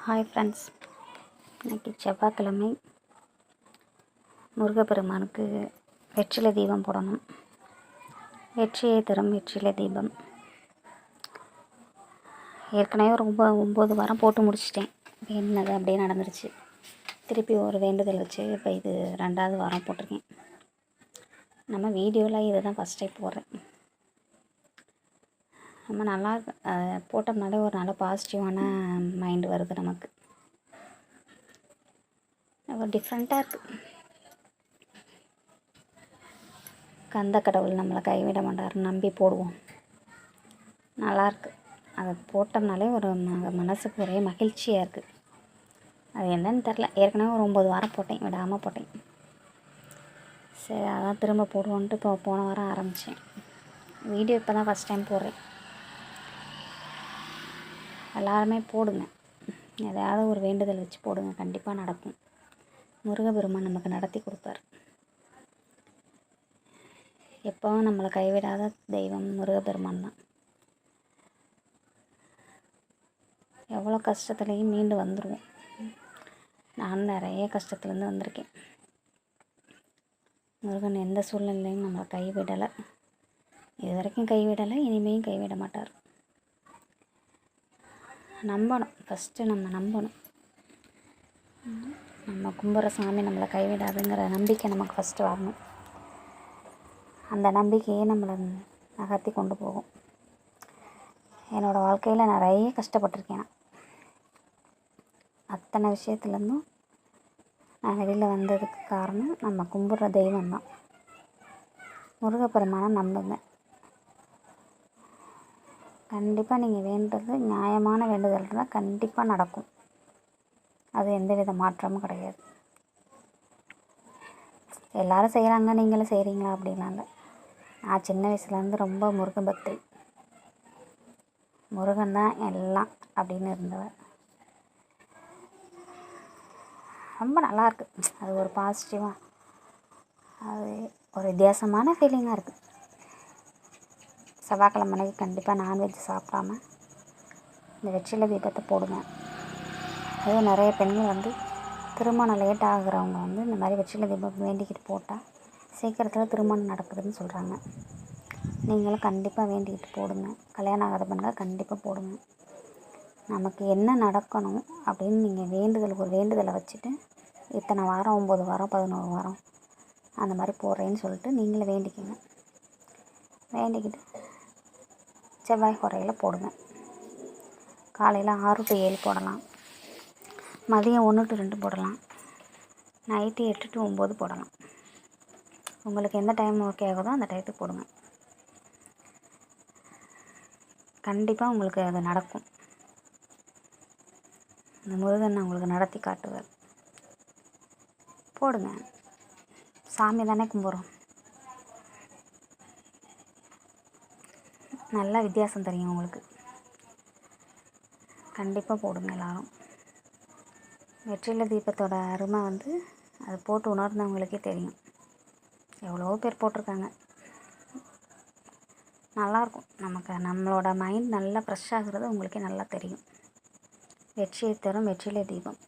Hi friends, இன்றைக்கி செவ்வாய்க்கிழமை. முருகப்பெருமானுக்கு வெற்றிலை தீபம் போடணும். வெற்றியை தரும் வெற்றிலை தீபம். ஏற்கனவே ஒரு 9 வாரம் போட்டு முடிச்சிட்டேன். என்னது அப்படியே நடந்துருச்சு. திருப்பி ஒரு வேண்டுதல் வச்சு இப்போ இது 2வது வாரம் போட்டிருக்கேன். நம்ம வீடியோவில் இதை தான் ஃபஸ்ட் டைம் போடுறேன். நம்ம நல்லா போட்டோம்னாலே ஒரு நல்ல பாசிட்டிவான மைண்டு வருது. நமக்கு ஒரு டிஃப்ரெண்ட்டாக இருக்குது. கந்த கடவுள் நம்மளை கைவிட மாட்டார்னு நம்பி போடுவோம். நல்லாயிருக்கு. அதை போட்டோம்னாலே ஒரு மனசுக்கு ஒரே மகிழ்ச்சியாக இருக்குது. அது என்னன்னு தெரில. ஏற்கனவே ஒரு 9 வாரம் போட்டேன், விடாமல் போட்டேன். சரி, அதான் திரும்ப போடுவோன்ட்டு இப்போ போன வாரம் ஆரம்பித்தேன். வீடியோ இப்போ தான் ஃபஸ்ட் டைம் போடுறேன். எல்லாருமே போடுங்க. எதையாவது ஒரு வேண்டுதல் வச்சு போடுங்க, கண்டிப்பாக நடக்கும். முருகப்பெருமான் நமக்கு நடத்தி கொடுப்பார். எப்போவும் நம்மளை கைவிடாத தெய்வம் முருகப்பெருமான் தான். எவ்வளோ கஷ்டத்துலேயும் மீண்டு வந்துடுவோம். நானும் நிறைய கஷ்டத்துலேருந்து வந்திருக்கேன். முருகன் எந்த சூழ்நிலையும் நம்மளை கைவிடலை. இது வரைக்கும் கைவிடலை, இனிமேலும் கைவிட மாட்டார். நம்பணும். ஃபஸ்ட்டு நம்ம நம்பணும். நம்ம கும்புற சாமி நம்மளை கைவிடாதுங்கிற நம்பிக்கை நமக்கு ஃபஸ்ட்டு வரணும். அந்த நம்பிக்கையே நம்மளை நகர்த்தி கொண்டு போகும். என்னோடய வாழ்க்கையில் நிறைய கஷ்டப்பட்டிருக்கேன். அத்தனை விஷயத்துலேருந்தும் நான் வெளியில் வந்ததுக்கு காரணம் நம்ம கும்பிட்ற தெய்வம் தான். முருகப்பெருமானை நம்புங்க. கண்டிப்பாக நீங்கள் வேண்டுறது நியாயமான வேண்டுதல் இருந்தால் கண்டிப்பாக நடக்கும். அது எந்தவித மாற்றமும் கிடையாது. எல்லோரும் செய்கிறாங்க, நீங்களும் செய்கிறீங்களா அப்படின்லாம் இல்லை. நான் சின்ன வயசுலேருந்து ரொம்ப முருகன் பக்தி. முருகன் தான் எல்லாம் அப்படின்னு இருந்தவர். ரொம்ப நல்லாயிருக்கு. அது ஒரு பாசிட்டிவாக, அது ஒரு வித்தியாசமான ஃபீலிங்காக இருக்குது. செவ்வாய்க்கிழமை அன்னைக்கு கண்டிப்பாக நான்வெஜ் சாப்பிடாம இந்த வெற்றிலை தீபத்தை போடுங்க. அதுவும் நிறைய பெண்கள் திருமணம் லேட் ஆகுறவங்க இந்த மாதிரி வெற்றிலை தீபம் வேண்டிக்கிட்டு போட்டால் சீக்கிரத்தில் திருமணம் நடக்குதுன்னு சொல்கிறாங்க. நீங்களும் கண்டிப்பாக வேண்டிக்கிட்டு போடுங்க. கல்யாணம் ஆகாத பெண்கள் கண்டிப்பாக போடுங்க. நமக்கு என்ன நடக்கணும் அப்படின்னு நீங்கள் ஒரு வேண்டுதலை வச்சுட்டு இத்தனை வாரம் 9 வாரம் 11 வாரம் அந்த மாதிரி போடுறேன்னு சொல்லிட்டு நீங்களே வேண்டிக்கங்க. வேண்டிக்கிட்டு செவ்வாய் குறையில் போடுங்க. காலையில் 6 to 7 போடலாம். மதியம் 1 to 2 போடலாம். நைட்டு 8 to 9 போடலாம். உங்களுக்கு எந்த டைம் ஓகே ஆகுதோ அந்த டயத்துக்கு போடுங்க. கண்டிப்பாக உங்களுக்கு அது நடக்கும். இந்த முருகன் உங்களுக்கு நடத்தி காட்டுவார். போடுங்க. சாமி தானே கும்பிட்றோம். நல்லா வித்தியாசம் தெரியும் உங்களுக்கு. கண்டிப்பாக போடுங்க எல்லோரும். வெற்றிலை தீபத்தோட அருமை அதை போட்டு உணர்ந்தவங்களுக்கே தெரியும். எவ்வளோ பேர் போட்டிருக்காங்க. நல்லாயிருக்கும். நம்மளோட மைண்ட் நல்லா ஃப்ரெஷ் ஆகுறது உங்களுக்கே நல்லா தெரியும். வெற்றியை தரும் வெற்றிலை தீபம்.